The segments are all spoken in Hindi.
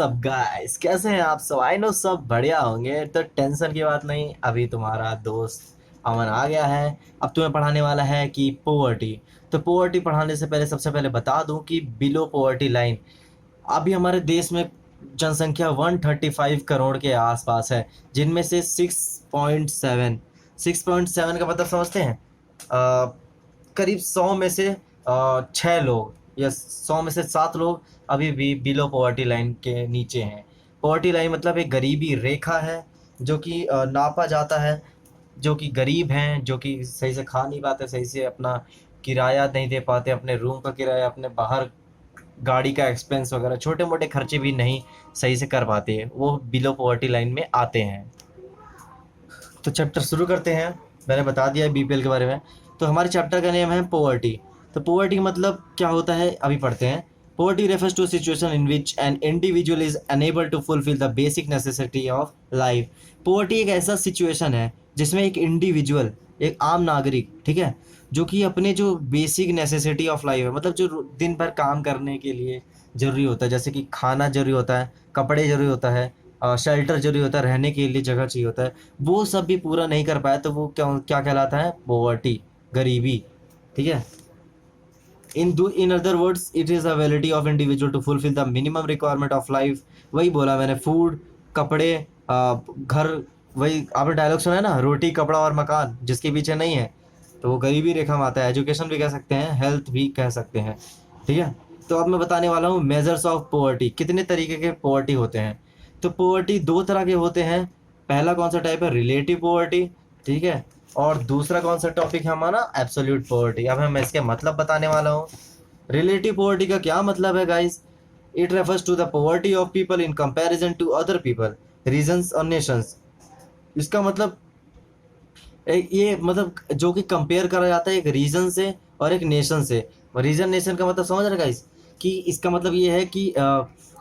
अप गाइस, कैसे हैं आप सब? आई नो सब बढ़िया होंगे, तो टेंशन की बात नहीं। अभी तुम्हारा दोस्त अमन आ गया है। अब तुम्हें पढ़ाने वाला है कि पोवर्टी। तो पोवर्टी पढ़ाने से पहले सबसे पहले बता दूं कि बिलो पोवर्टी लाइन अभी हमारे देश में जनसंख्या 135 करोड़ के आसपास है, जिनमें से 6.7 का मतलब समझते हैं? करीब 100 में से 6 लोग या 100 में से 7 लोग अभी भी बिलो पॉवर्टी लाइन के नीचे हैं। पॉवर्टी लाइन मतलब एक गरीबी रेखा है, जो कि नापा जाता है। जो कि गरीब हैं, जो कि सही से खा नहीं पाते, सही से अपना किराया नहीं दे पाते, अपने रूम का किराया, अपने बाहर गाड़ी का एक्सपेंस वगैरह छोटे मोटे खर्चे भी नहीं सही से कर पाते, वो बिलो पॉवर्टी लाइन में आते हैं। तो चैप्टर शुरू करते हैं। मैंने बता दिया है बीपीएल के बारे में। तो हमारे चैप्टर का नेम है पोवर्टी। तो पोवर्टी मतलब क्या होता है, अभी पढ़ते हैं। Poverty refers to situation in which an individual is unable to fulfil the basic necessity of life. Poverty एक ऐसा सिचुएशन है जिसमें एक इंडिविजुअल, एक आम नागरिक, ठीक है, जो कि अपने जो बेसिक नेसेसिटी ऑफ लाइफ है, मतलब जो दिन भर काम करने के लिए ज़रूरी होता है, जैसे कि खाना ज़रूरी होता है, कपड़े ज़रूरी होता है, शेल्टर ज़रूरी होता है, रहने के लिए जगह चाहिए होता है, वो सब भी पूरा नहीं कर पाया तो वो क्या क्या कहलाता है? पॉवर्टी, गरीबी। ठीक है। In other words it is ability of individual to fulfil the minimum requirement of life. वही बोला मैंने, फूड, कपड़े, घर। वही आपने डायलॉग सुना है ना, रोटी कपड़ा और मकान जिसके पीछे नहीं है तो वो गरीबी रेखा में आता है। एजुकेशन भी कह सकते हैं, हेल्थ भी कह सकते हैं। ठीक है। तो अब मैं बताने वाला हूँ मेजर्स ऑफ पोवर्टी, कितने तरीके के पोवर्टी होते हैं। तो पोवर्टी दो तरह के होते हैं। पहला कौन सा टाइप है? Relative poverty. ठीक है। और दूसरा कौन सा टॉपिक है हमारा? Absolute poverty. अब मैं इसके मतलब बताने वाला हूँ। रिलेटिव पोवर्टी का क्या मतलब है guys? It refers to the poverty of people in comparison to other people, regions और नेशंस। इसका मतलब ये मतलब जो कि कंपेयर करा जाता है एक रीजन से और एक नेशन से। रीजन नेशन का मतलब समझ रहे गाइस? कि इसका मतलब ये है कि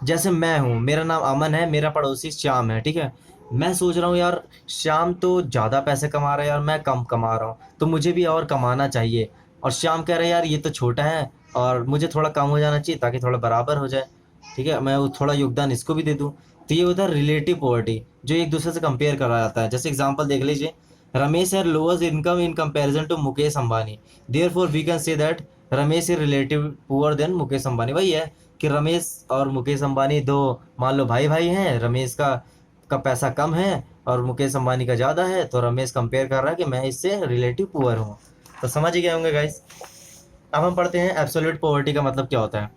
जैसे मैं हूँ, मेरा नाम अमन है, मेरा पड़ोसी श्याम है, ठीक है। मैं सोच रहा हूँ यार, श्याम तो ज़्यादा पैसे कमा रहा है यार, मैं कम कमा रहा हूँ, तो मुझे भी और कमाना चाहिए। और श्याम कह रहा है यार ये तो छोटा है और मुझे थोड़ा कम हो जाना चाहिए ताकि थोड़ा बराबर हो जाए। ठीक है, मैं वो थोड़ा योगदान इसको भी दे दूँ। तो ये होता है रिलेटिव पॉवर्टी, जो एक दूसरे से कंपेयर करा जाता है। जैसे एग्जांपल देख लीजिए, Ramesh had lower income in comparison to Mukesh Ambani, therefore we can say that Ramesh is relative poor than Mukesh Ambani. वही है कि रमेश और मुकेश अंबानी दो, मान लो भाई भाई हैं, रमेश का पैसा कम है और मुकेश अंबानी का ज़्यादा है, तो रमेश कंपेयर कर रहा है कि मैं इससे रिलेटिव पुअर हूँ। तो समझ ही गए होंगे गाइस। अब हम पढ़ते हैं एब्सोल्यूट पॉवर्टी का मतलब क्या होता है।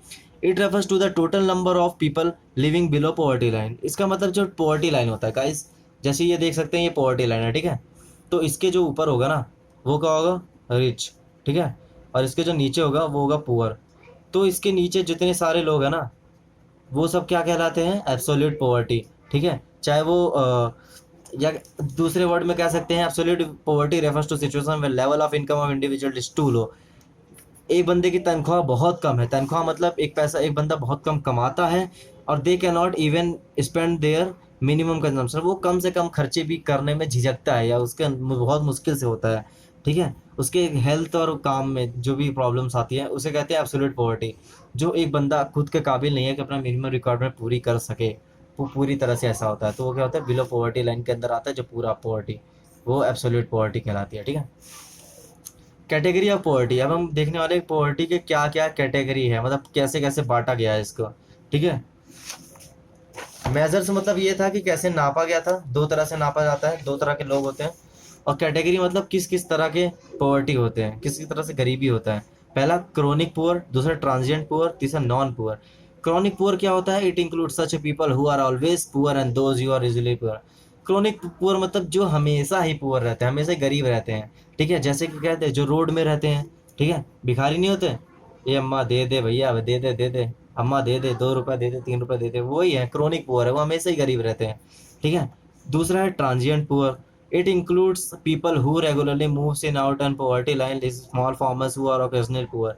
It refers to the total number of people living below poverty line. इसका मतलब जो पॉवर्टी लाइन होता है गाइस, जैसे ये देख सकते हैं, ये पॉवर्टी लाइन है, ठीक है। तो इसके जो ऊपर होगा ना, वो क्या होगा? रिच। ठीक है। और इसके जो नीचे होगा वो होगा पुअर। तो इसके नीचे जितने सारे लोग हैं ना, वो सब क्या कहलाते हैं? Absolute poverty. ठीक है। चाहे वो या दूसरे वर्ड में कह सकते हैं, absolute poverty refers to situation where level of income of individual is too low. एक बंदे की तनख्वाह बहुत कम है, तनख्वाह मतलब एक बंदा बहुत कम कमाता है और they can not even spend their minimum consumption. वो कम से कम खर्चे भी करने में झिझकता है या उसके बहुत मुश्किल से होता है। ठीक है। उसके हेल्थ और काम में जो भी प्रॉब्लम्स आती है उसे कहते हैं एब्सोल्यूट पॉवर्टी। जो एक बंदा खुद के काबिल नहीं है कि अपना मिनिमम रिक्वायरमेंट पूरी कर सके, वो पूरी तरह से ऐसा होता है, तो वो क्या होता है? बिलो पॉवर्टी लाइन के अंदर आता है, जो पूरा पॉवर्टी, वो एब्सोल्यूट पॉवर्टी कहलाती है। ठीक है। कैटेगरी ऑफ पॉवर्टी, अब हम देखने वाले पॉवर्टी के क्या क्या कैटेगरी है, मतलब कैसे कैसे बांटा गया है इसको। ठीक है। मेजर्स मतलब ये था कि कैसे नापा गया था, दो तरह से नापा जाता है, दो तरह के लोग होते हैं। और कैटेगरी मतलब किस किस तरह के पॉवर्टी होते हैं, किस किस तरह से गरीबी होता है। पहला क्रोनिक पुअर, दूसरा ट्रांजिएंट पुअर, तीसरा नॉन पुअर। क्रोनिक पुअर क्या होता है? It include such people who are always poor and those you are usually poor. Chronic poor मतलब जो हमेशा ही पुअर रहते हैं, हमेशा ही गरीब रहते हैं। ठीक है। जैसे कि कहते हैं जो रोड में रहते हैं, ठीक है, भिखारी नहीं होते, ये अम्मा दे दे भैया, दे दे दे दे, अम्मा दे दे, 2 रुपये दे दे, 3 रुपये दे दे, वही है क्रोनिक पुअर है, वो हमेशा ही गरीब रहते हैं। ठीक है। दूसरा है transient poor. It includes people who regularly moves in out and poverty line, small farmers who are occasional poor.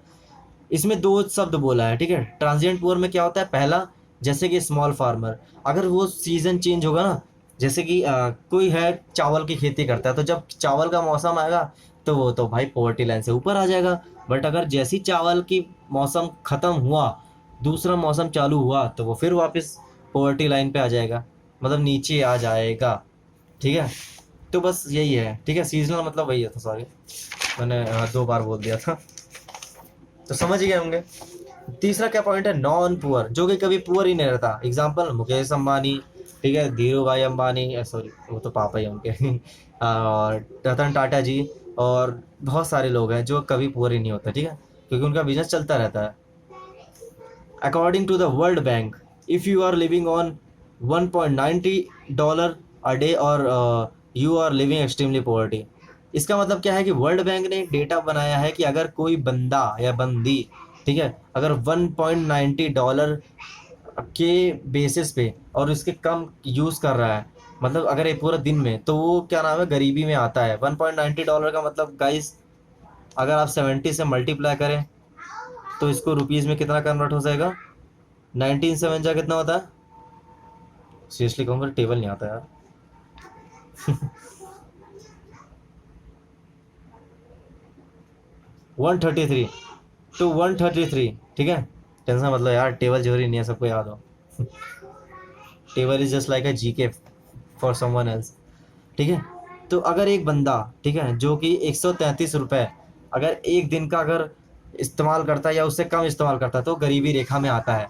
इसमें दो शब्द बोला है, ठीक है। ट्रांजिएंट पुअर में क्या होता है? पहला, जैसे कि स्मॉल फार्मर, अगर वो सीजन चेंज होगा ना, जैसे कि कोई है चावल की खेती करता है, तो जब चावल का मौसम आएगा तो वो तो भाई पॉवर्टी लाइन से ऊपर आ जाएगा। बट अगर जैसी चावल की मौसम खत्म हुआ, दूसरा मौसम चालू हुआ, तो वो फिर वापस पॉवर्टी लाइन पे आ जाएगा, मतलब नीचे आ जाएगा। ठीक है, तो बस यही है। ठीक है, सीजनल मतलब वही है था, सॉरी मैंने 2 बार बोल दिया था, तो समझ ही गए होंगे। तीसरा क्या पॉइंट है, नॉन पुअर, जो कि कभी पुअर ही नहीं रहता। एग्जाम्पल मुकेश अंबानी, ठीक है, धीरू भाई अंबानी, सॉरी वो तो पापा ही हैं उनके और रतन टाटा जी, और बहुत सारे लोग हैं जो कभी पुअर ही नहीं होते। ठीक है, क्योंकि उनका बिजनेस चलता रहता है। According to the World Bank, if you are living on $1.90 a day or you are living extremely poverty. इसका मतलब क्या है कि वर्ल्ड बैंक ने एक डेटा बनाया है कि अगर कोई बंदा या बंदी, ठीक है, अगर $1.90 के बेसिस पे और उसके कम यूज़ कर रहा है, मतलब अगर ये पूरा दिन में, तो वो क्या नाम है, गरीबी में आता है। $1.90 का मतलब गाइस, अगर आप 70 से मल्टीप्लाई करें तो इसको रुपीज़ में कितना कन्वर्ट हो जाएगा, 19 7 जा कितना होता है, सीरियसली कहूँ मेरा टेबल नहीं आता यार 133 टू 133। ठीक है, टेंशन मतलब यार, टेबल जरूरी नहीं है सबको याद हो table is just like a GK for someone else. ठीक है, तो अगर एक बंदा, ठीक है, जो कि 133 रुपये अगर एक दिन का अगर इस्तेमाल करता है या उससे कम इस्तेमाल करता है, तो गरीबी रेखा में आता है।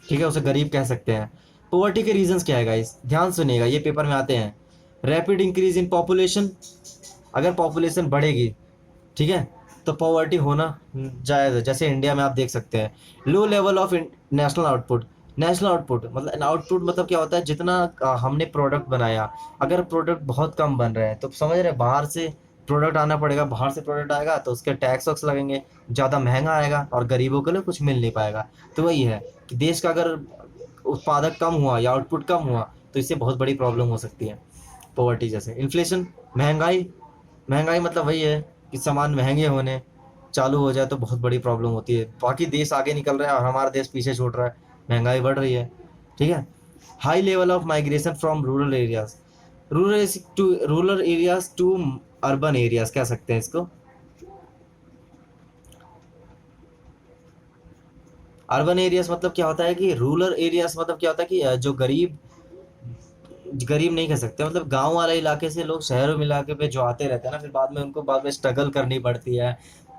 ठीक है, उसे गरीब कह सकते हैं। पोवर्टी के रीजंस क्या है गाइस, ध्यान सुनिएगा, ये पेपर में आते हैं। रैपिड इंक्रीज इन पॉपुलेशन, अगर पॉपुलेशन बढ़ेगी, ठीक है, तो पॉवर्टी होना जायज़ है, जैसे इंडिया में आप देख सकते हैं। Low level of national output, national output मतलब, आउटपुट मतलब क्या होता है, जितना हमने प्रोडक्ट बनाया, अगर प्रोडक्ट बहुत कम बन रहे हैं तो समझ रहे हैं, बाहर से प्रोडक्ट आना पड़ेगा, बाहर से प्रोडक्ट आएगा तो उसके टैक्स वैक्स लगेंगे, ज़्यादा महंगा आएगा और गरीबों के लिए कुछ मिल नहीं पाएगा। तो वही है कि देश का अगर उत्पादक कम हुआ या आउटपुट कम हुआ तो इससे बहुत बड़ी प्रॉब्लम हो सकती है। पॉवर्टी जैसे इन्फ्लेशन, महंगाई, महंगाई मतलब वही है कि सामान महंगे होने चालू हो जाए तो बहुत बड़ी प्रॉब्लम होती है। बाकी देश आगे निकल रहा है और हमारा देश पीछे छूट रहा है, महंगाई बढ़ रही है। ठीक है, high level of migration from rural areas, rural areas to urban areas कह सकते हैं इसको। अर्बन एरियाज मतलब क्या होता है कि, रूरल एरियाज मतलब क्या होता है कि जो गरीब, गरीब नहीं कह सकते, मतलब गांव वाले इलाके से लोग शहरों में इलाके पे जो आते रहते हैं ना, फिर बाद में उनको बाद में स्ट्रगल करनी पड़ती है।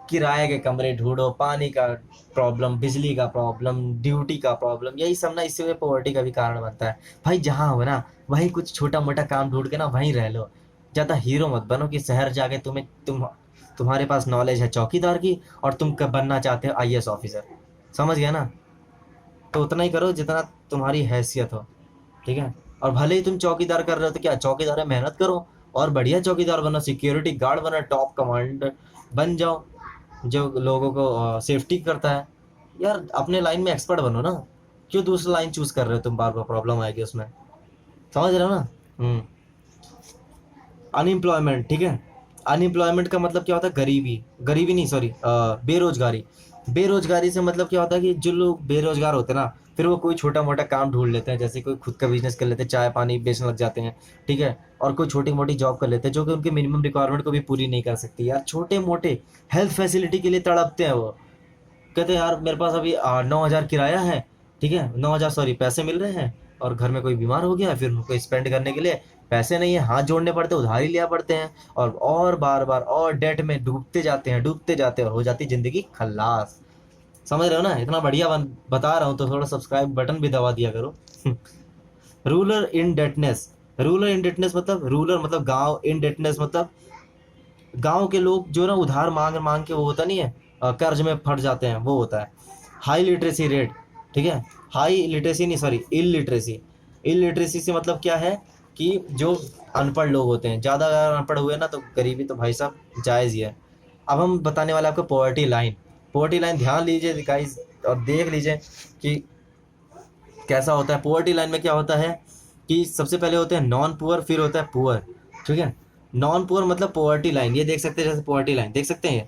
किराए के कमरे ढूंढो, पानी का प्रॉब्लम, बिजली का प्रॉब्लम, ड्यूटी का प्रॉब्लम, यही सब ना इसी में पॉवर्टी का भी कारण बनता है। भाई जहाँ हो ना, वहीं कुछ छोटा मोटा काम ढूंढ के ना वहीं रह लो। ज़्यादा हीरो मत बनो कि शहर जाके तुम्हारे पास नॉलेज है चौकीदार की और तुम कब बनना चाहते हो आईएएस ऑफिसर। समझ गया ना, तो उतना ही करो जितना तुम्हारी हैसियत हो। ठीक है, और भले ही तुम चौकीदार कर रहे हो तो क्या, चौकीदार है, मेहनत करो और बढ़िया चौकीदार बनो, सिक्योरिटी गार्ड बनो, टॉप कमांडर बन जाओ जो लोगों को सेफ्टी करता है। यार अपने लाइन में एक्सपर्ट बनो ना, क्यों दूसरा लाइन चूज कर रहे हो तुम, बार बार प्रॉब्लम आएगी उसमें। समझ रहे हो ना। अनएम्प्लॉयमेंट, ठीक है, अनएम्प्लॉयमेंट का मतलब क्या होता है, गरीबी, गरीबी नहीं सॉरी, बेरोजगारी। बेरोजगारी से मतलब क्या होता है कि जो लोग बेरोजगार होते हैं ना, फिर वो कोई छोटा मोटा काम ढूंढ लेते हैं, जैसे कोई खुद का बिजनेस कर लेते हैं, चाय पानी बेचने लग जाते हैं। ठीक है, और कोई छोटी मोटी जॉब कर लेते हैं जो कि उनके मिनिमम रिक्वायरमेंट को भी पूरी नहीं कर सकती। यार छोटे मोटे हेल्थ फैसिलिटी के लिए तड़पते हैं वो, कहते हैं यार मेरे पास अभी 9,000 किराया है, ठीक है, 9,000 सॉरी पैसे मिल रहे हैं, और घर में कोई बीमार हो गया, फिर उनको स्पेंड करने के लिए पैसे नहीं है, हाथ जोड़ने पड़ते, उधारी लिया पड़ते हैं, और बार बार और डेट में डूबते जाते हैं, डूबते जाते हैं, और हो जाती जिंदगी खल्लास। समझ रहे हो ना, इतना बढ़िया बता रहा हूँ तो थोड़ा सब्सक्राइब बटन भी दबा दिया करो रूरल इंडेटनेस, रूरल इंडेटनेस मतलब, रूरल मतलब गांव, इंडेटनेस मतलब गांव के लोग जो ना उधार मांग मांग के, वो होता नहीं है, कर्ज में फट जाते हैं, वो होता है। हाई लिटरेसी रेट, ठीक है, हाई लिटरेसी नहीं सॉरी इलिटरेसी, इलिटरेसी से मतलब क्या है कि जो अनपढ़ लोग होते हैं, ज़्यादा अगर अनपढ़ हुए ना तो गरीबी तो भाई साहब जायज़ ही है। अब हम बताने वाले आपको पॉवर्टी लाइन, पॉवर्टी लाइन ध्यान लीजिए गाइस और देख लीजिए कि कैसा होता है। पॉवर्टी लाइन में क्या होता है कि सबसे पहले होते हैं नॉन पुअर, फिर होता है पुअर। ठीक है, नॉन पुअर मतलब पॉवर्टी लाइन, ये देख सकते हैं, जैसे पॉवर्टी लाइन देख सकते हैं ये,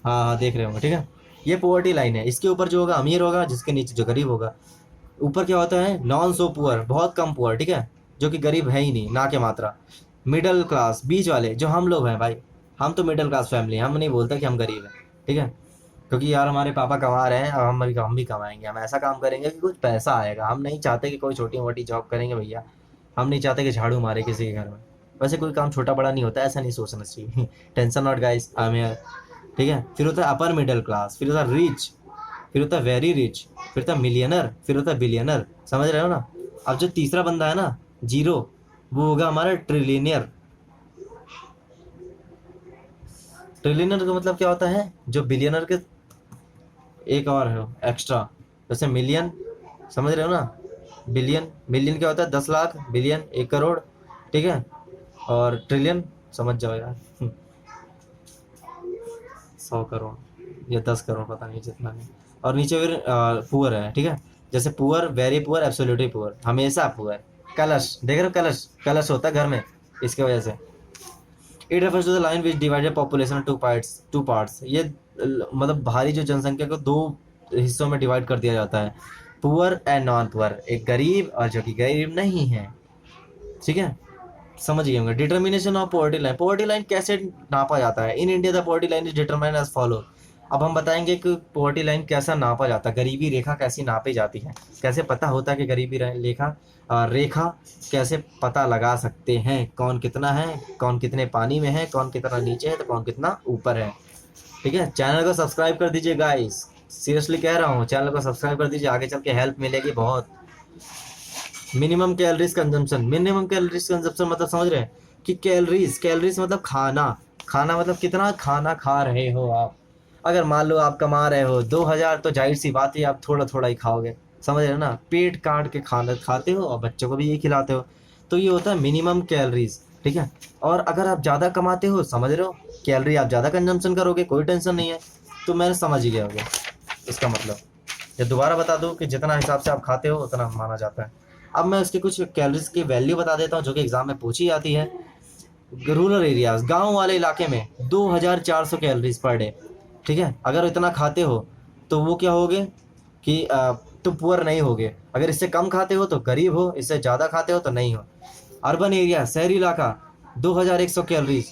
हाँ हाँ देख रहे होंगे। ठीक है, ये पॉवर्टी लाइन है, इसके ऊपर जो होगा अमीर होगा, जिसके नीचे जो गरीब होगा। ऊपर क्या होता है, नॉन सो पुअर, बहुत कम पुअर, ठीक है, जो कि गरीब है ही नहीं, ना के मात्रा। मिडिल क्लास, बीच वाले जो हम लोग हैं भाई, हम तो मिडिल क्लास फैमिली हैं, हम नहीं बोलते कि हम गरीब हैं। ठीक है, क्योंकि यार हमारे पापा कमा रहे हैं, अब हम भी कमाएंगे, हम ऐसा काम करेंगे कि कुछ पैसा आएगा। हम नहीं चाहते कि कोई छोटी मोटी जॉब करेंगे भैया, हम नहीं चाहते कि झाड़ू मारे किसी के घर में। वैसे कोई काम छोटा बड़ा नहीं होता, ऐसा नहीं सोचना चाहिए। Tension not guys, I am here. ठीक है, फिर होता है अपर मिडिल क्लास, फिर होता है रिच, फिर होता है वेरी रिच, फिर होता है मिलियनर, फिर होता है बिलियनर। समझ रहे हो ना? अब जो तीसरा बंदा है ना, जीरो, वो होगा हमारा ट्रिलियनियर। ट्रिलियनर का मतलब क्या होता है? जो बिलियनर के एक और है एक्स्ट्रा, जैसे मिलियन, समझ रहे हो ना? बिलियन, मिलियन क्या होता है? 10 लाख, बिलियन 1 करोड़, ठीक है। और ट्रिलियन समझ जाओ यार, 100 करोड़ या 10 करोड़, पता नहीं, जितना नहीं। और नीचे फिर पुअर है, ठीक है। जैसे poor, very poor, absolutely poor, हमेशा पुअर। कलश, देख रहे हो? कलश, कलश होता है घर में, इसके वजह से। It refers to the line which divided population two parts. ये मतलब भारी जो जनसंख्या को दो हिस्सों में डिवाइड कर दिया जाता है, पुअर एंड नॉन पुअर, एक गरीब और जो कि गरीब नहीं है। ठीक है, समझ गए होंगे। Determination of poverty line, poverty line कैसे नापा जाता है? In India the poverty line is determined as follow. अब हम बताएंगे कि पॉवर्टी लाइन कैसा नापा जाता है, गरीबी रेखा कैसी नापी जाती है, कैसे पता होता है कि गरीबी रेखा कैसे पता लगा सकते हैं, कौन कितना है, कौन कितने पानी में है, कौन कितना नीचे है, तो कौन कितना ऊपर है। ठीक है, चैनल को सब्सक्राइब कर दीजिए गाइस, सीरियसली कह रहा हूँ, चैनल को सब्सक्राइब कर दीजिए, आगे चल के हेल्प मिलेगी बहुत। Minimum calories consumption, minimum calories consumption मतलब समझ रहे हैं कि कैलोरीज, कैलोरीज मतलब खाना, खाना मतलब कितना खाना खा रहे हो आप। अगर मान लो आप कमा रहे हो 2,000, तो जाहिर सी बात है आप थोड़ा थोड़ा ही खाओगे, समझ रहे हो ना? पेट काट के खाना खाते हो और बच्चों को भी ये खिलाते हो, तो ये होता है मिनिमम कैलोरीज। ठीक है, और अगर आप ज़्यादा कमाते हो, समझ रहे हो, कैलोरी आप ज़्यादा कंजम्पशन करोगे, कोई टेंशन नहीं है। तो मैंने समझ ही गया होगा इसका मतलब। या दोबारा बता दूं कि जितना हिसाब से आप खाते हो उतना माना जाता है। अब मैं उसके कुछ कैलोरीज की वैल्यू बता देता हूँ जो कि एग्जाम में पूछी जाती है। रूरल एरियाज, गांव वाले इलाके में 2,400 कैलोरीज पर डे। ठीक है, अगर इतना खाते हो तो वो क्या होगे कि तुम पुअर नहीं होगे। अगर इससे कम खाते हो तो गरीब हो, इससे ज़्यादा खाते हो तो नहीं हो। अर्बन एरिया, शहरी इलाका, 2,100 कैलोरीज।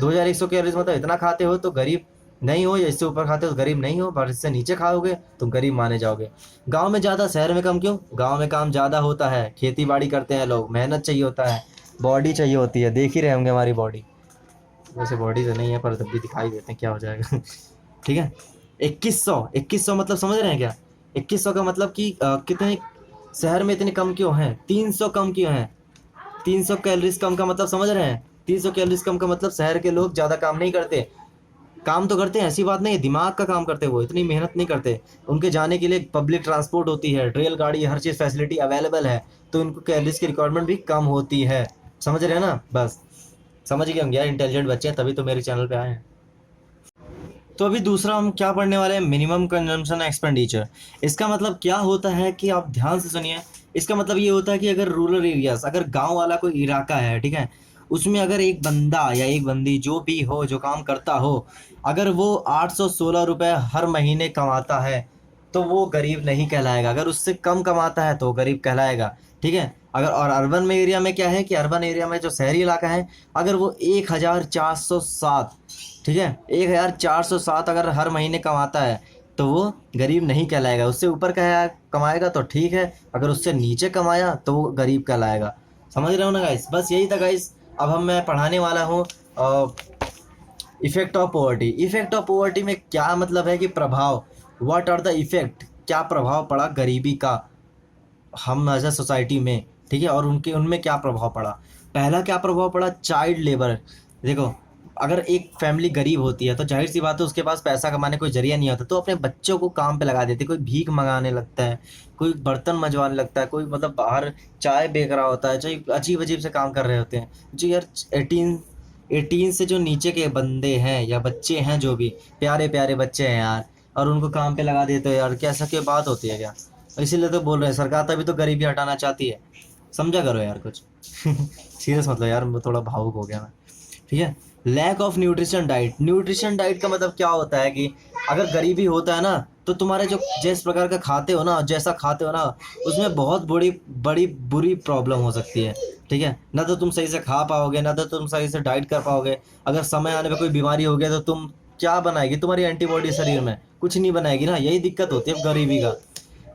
2,100 कैलोरीज मतलब इतना खाते हो तो गरीब नहीं हो, या इससे ऊपर खाते हो तो गरीब नहीं हो, पर इससे नीचे खाओगे तुम गरीब माने जाओगे। गांव में ज़्यादा, शहर में कम। क्यों? गांव में काम ज़्यादा होता है, खेती बाड़ी करते हैं लोग, मेहनत चाहिए होता है, बॉडी चाहिए होती है। देख ही रहे होंगे हमारी बॉडी, वैसे बॉडी तो नहीं है पर तब भी दिखाई देते हैं, क्या हो जाएगा। ठीक है, 2100 मतलब समझ रहे हैं क्या? 2100 का मतलब कि कितने शहर में इतने कम क्यों हैं? 300 कम क्यों हैं? 300 कैलोरीज कम का मतलब समझ रहे हैं? 300 कैलोरीज कम का मतलब शहर के लोग ज़्यादा काम नहीं करते, काम तो करते हैं, ऐसी बात नहीं है, दिमाग का काम करते हैं, वो इतनी मेहनत नहीं करते। उनके जाने के लिए पब्लिक ट्रांसपोर्ट होती है, रेलगाड़ी, हर चीज़ फैसिलिटी अवेलेबल है, तो उनको कैलोरीज की रिक्वायरमेंट भी कम होती है। समझ रहे हैं ना? बस समझ गए होंगे यार, इंटेलिजेंट बच्चे हैं तभी तो मेरे चैनल पे आए हैं। तो अभी दूसरा हम क्या पढ़ने वाले हैं? Minimum consumption expenditure. इसका मतलब क्या होता है कि आप ध्यान से सुनिए। इसका मतलब ये होता है कि अगर रूरल एरियाज, अगर गांव वाला कोई इलाका है, ठीक है, उसमें अगर एक बंदा या एक बंदी जो भी हो, जो काम करता हो, अगर वो 816 रुपये हर महीने कमाता है तो वो गरीब नहीं कहलाएगा। अगर उससे कम कमाता है तो गरीब कहलाएगा। ठीक है, अगर और अर्बन में एरिया में क्या है कि अर्बन एरिया में जो शहरी इलाका है, अगर वो 1,407, ठीक है, 1,407 अगर हर महीने कमाता है तो वो गरीब नहीं कहलाएगा। उससे ऊपर कमाएगा तो ठीक है, अगर उससे नीचे कमाया तो वो गरीब कहलाएगा। समझ रहे हो ना गाइस? बस यही था गाइस। अब मैं पढ़ाने वाला हूँ effect of poverty. Effect of poverty में क्या मतलब है कि प्रभाव, व्हाट आर द इफेक्ट, क्या प्रभाव पड़ा गरीबी का हम एज ए सोसाइटी में। ठीक है, और उनमें क्या प्रभाव पड़ा। पहला क्या प्रभाव पड़ा? Child labour. देखो, अगर एक फैमिली गरीब होती है तो जाहिर सी बात है उसके पास पैसा कमाने कोई जरिया नहीं होता, तो अपने बच्चों को काम पे लगा देती। कोई भीख मंगाने लगता है, कोई बर्तन मजवाने लगता है, कोई मतलब बाहर चाय बेच रहा होता है, चाहे अजीब अजीब से काम कर रहे होते हैं। जो यार 18 से जो नीचे के बंदे हैं या बच्चे हैं, जो भी प्यारे प्यारे बच्चे हैं यार, और उनको काम पे लगा देते हो यार, क्या ऐसा क्या बात होती है क्या? इसीलिए तो बोल रहे हैं, सरकार तभी तो गरीबी हटाना चाहती है। समझा करो यार कुछ। सीरियस मतलब यार, मैं थोड़ा भावुक हो गया मैं। ठीक है, lack of nutrition diet. Nutrition diet का मतलब क्या होता है कि अगर गरीबी होता है ना, तो तुम्हारे जो जिस प्रकार का खाते हो ना, जैसा खाते हो ना, उसमें बहुत बड़ी बड़ी बुरी प्रॉब्लम हो सकती है। ठीक है, ना तो तुम सही से खा पाओगे, ना तो तुम सही से डाइट कर पाओगे। अगर समय आने पे कोई बीमारी हो गया तो क्या बनाएगी तुम्हारी एंटीबॉडी शरीर में? कुछ नहीं बनाएगी ना। यही दिक्कत होती है गरीबी का।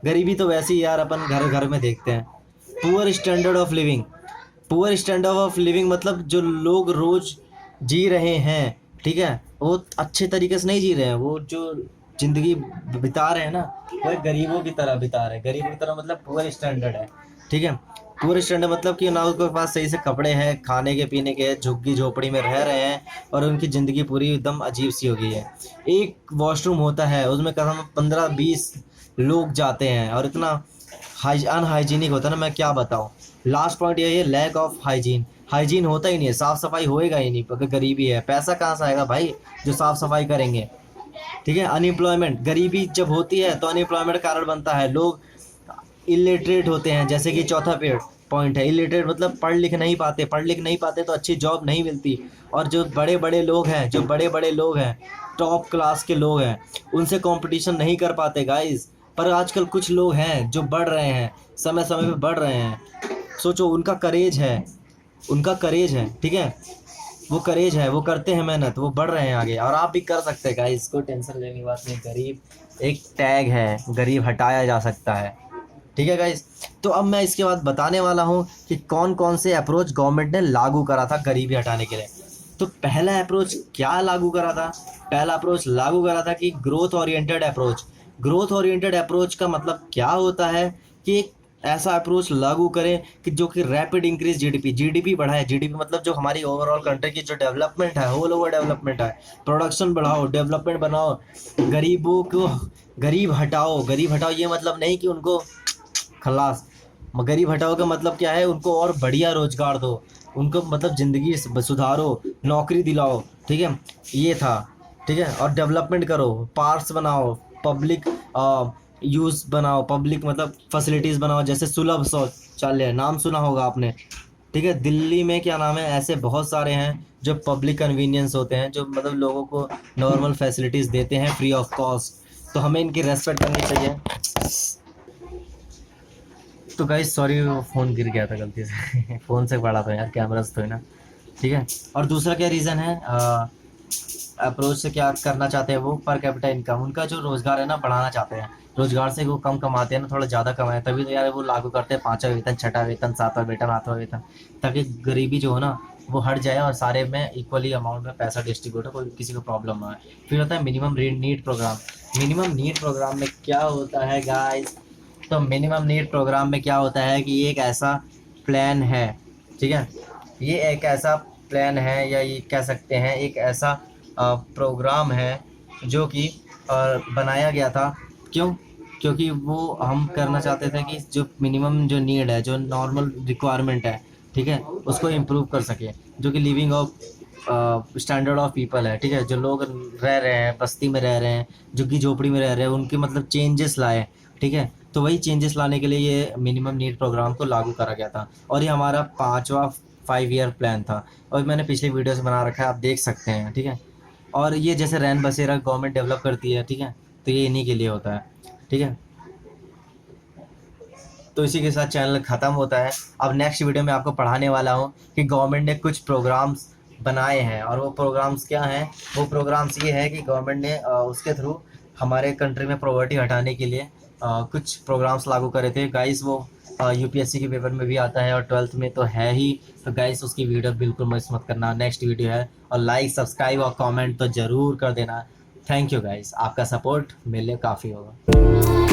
गरीबी तो वैसे ही यार अपन घर घर में देखते हैं। Poor standard of living. Poor standard of living मतलब जो लोग रोज जी रहे हैं, ठीक है, वो अच्छे तरीके से नहीं जी रहे हैं। वो जो जिंदगी बिता रहे हैं ना, वो एक गरीबों की तरह बिता रहे हैं। गरीबों की तरह मतलब पुअर स्टैंडर्ड है, ठीक है। पुअर स्टैंडर्ड मतलब कि ना उनके पास सही से कपड़े हैं, खाने के पीने के, झुग्गी झोपड़ी में रह रहे हैं, और उनकी ज़िंदगी पूरी एकदम अजीब सी हो गई है। एक वॉशरूम होता है, उसमें कम 15-20 लोग जाते हैं, और इतना अनहाइजीनिक होता है ना, मैं क्या बताऊँ। लास्ट पॉइंट यही है, लैक ऑफ हाइजीन। हाइजीन होता ही नहीं है, साफ़ सफाई होएगा ही नहीं अगर गरीबी है। पैसा कहाँ से आएगा भाई जो साफ़ सफाई करेंगे, ठीक है। अनएम्प्लॉयमेंट, गरीबी जब होती है तो अनएम्प्लॉयमेंट कारण बनता है। लोग इलिटरेट होते हैं, जैसे कि चौथा पॉइंट है इलिटरेट, मतलब पढ़ लिख नहीं पाते तो अच्छी जॉब नहीं मिलती। और जो बड़े बड़े लोग हैं, टॉप क्लास के लोग हैं, उनसे कंपटीशन नहीं कर पाते गाइस। पर आजकल कुछ लोग हैं जो बढ़ रहे हैं, समय समय पे बढ़ रहे हैं। सोचो, उनका करेज है, ठीक है, वो करेज है, वो करते हैं मेहनत, वो बढ़ रहे हैं आगे, और आप भी कर सकते हैं गाइस। कोई टेंशन लेने की बात नहीं। गरीब एक टैग है, गरीब हटाया जा सकता है, ठीक है गाइस। तो अब मैं इसके बाद बताने वाला हूँ कि कौन कौन से अप्रोच गवर्नमेंट ने लागू करा था गरीबी हटाने के लिए। तो पहला अप्रोच क्या लागू करा था? पहला अप्रोच लागू करा था कि growth oriented approach. Growth oriented approach का मतलब क्या होता है कि एक ऐसा अप्रोच लागू करें कि जो कि रैपिड इंक्रीज जीडीपी बढ़ाए। जीडीपी मतलब जो हमारी ओवरऑल कंट्री की जो डेवलपमेंट है, होल ओवर डेवलपमेंट है। प्रोडक्शन बढ़ाओ, डेवलपमेंट बनाओ, गरीबों को गरीब हटाओ ये मतलब नहीं कि उनको खलास। गरीब हटाओ का मतलब क्या है? उनको और बढ़िया रोजगार दो, उनको मतलब ज़िंदगी सुधारो, नौकरी दिलाओ, ठीक है, ये था, ठीक है। और डेवलपमेंट करो, पार्क्स बनाओ, पब्लिक यूज़ बनाओ, पब्लिक मतलब फैसिलिटीज़ बनाओ, जैसे सुलभ शौचालय, नाम सुना होगा आपने, ठीक है। दिल्ली में क्या नाम है, ऐसे बहुत सारे हैं जो पब्लिक कन्वीनियंस होते हैं, जो मतलब लोगों को नॉर्मल फैसिलिटीज़ देते हैं फ्री ऑफ कॉस्ट। तो हमें इनकी रेस्पेक्ट करनी चाहिए। तो गाइस सॉरी, वो फ़ोन गिर गया था गलती से फ़ोन से पड़ा था यार, कैमरा से थोड़ी ना, ठीक है। और दूसरा क्या रीज़न है, अप्रोच से क्या करना चाहते हैं वो, पर कैपिटा इनकम, उनका जो रोज़गार है ना बढ़ाना चाहते हैं। रोज़गार से वो कम कमाते हैं ना, थोड़ा ज़्यादा कमाएं, तभी तो यार वो लागू करते हैं 5वां वेतन, 6वां वेतन, 7वां वेतन, 8वां वेतन, ताकि गरीबी जो हो ना वो हट जाए और सारे में इक्वली अमाउंट में पैसा डिस्ट्रीब्यूट हो, कोई किसी को प्रॉब्लम ना आए। फिर होता है minimum need programme. Minimum need programme में क्या होता है गाइस? तो मिनिमम नीड प्रोग्राम में क्या होता है कि ये एक ऐसा प्लान है, ठीक है, ये एक ऐसा प्लान है, या ये कह सकते हैं एक ऐसा प्रोग्राम है जो कि बनाया गया था। क्यों? क्योंकि वो हम करना चाहते थे कि जो मिनिमम जो नीड है, जो नॉर्मल रिक्वायरमेंट है, ठीक है, उसको इम्प्रूव कर सके, जो कि living of standard of people है, ठीक है। जो लोग रह रहे हैं, बस्ती में रह रहे हैं, झुग्गी झोपड़ी में रह रहे हैं, उनके मतलब चेंजेस लाए, ठीक है। तो वही चेंजेस लाने के लिए ये मिनिमम नीड प्रोग्राम को लागू करा गया था, और ये हमारा 5वां 5 ईयर प्लान था, और मैंने पिछली वीडियो से बना रखा है, आप देख सकते हैं, ठीक है। और ये जैसे रैन बसेरा गवर्नमेंट डेवलप करती है, ठीक है, तो ये इन्हीं के लिए होता है, ठीक है। तो इसी के साथ चैनल ख़त्म होता है। अब नेक्स्ट वीडियो में आपको पढ़ाने वाला हूँ कि गवर्नमेंट ने कुछ प्रोग्राम्स बनाए हैं, और वो प्रोग्राम्स क्या हैं। वो प्रोग्राम्स ये है कि गवर्नमेंट ने उसके थ्रू हमारे कंट्री में पॉवर्टी हटाने के लिए कुछ प्रोग्राम्स लागू करे थे गाइस। वो यूपीएससी के पेपर में भी आता है और 12th में तो है ही। तो गाइस उसकी वीडियो बिल्कुल मिस मत करना, नेक्स्ट वीडियो है। और लाइक, सब्सक्राइब और कमेंट तो ज़रूर कर देना। थैंक यू गाइस, आपका सपोर्ट मेरे लिए काफ़ी होगा।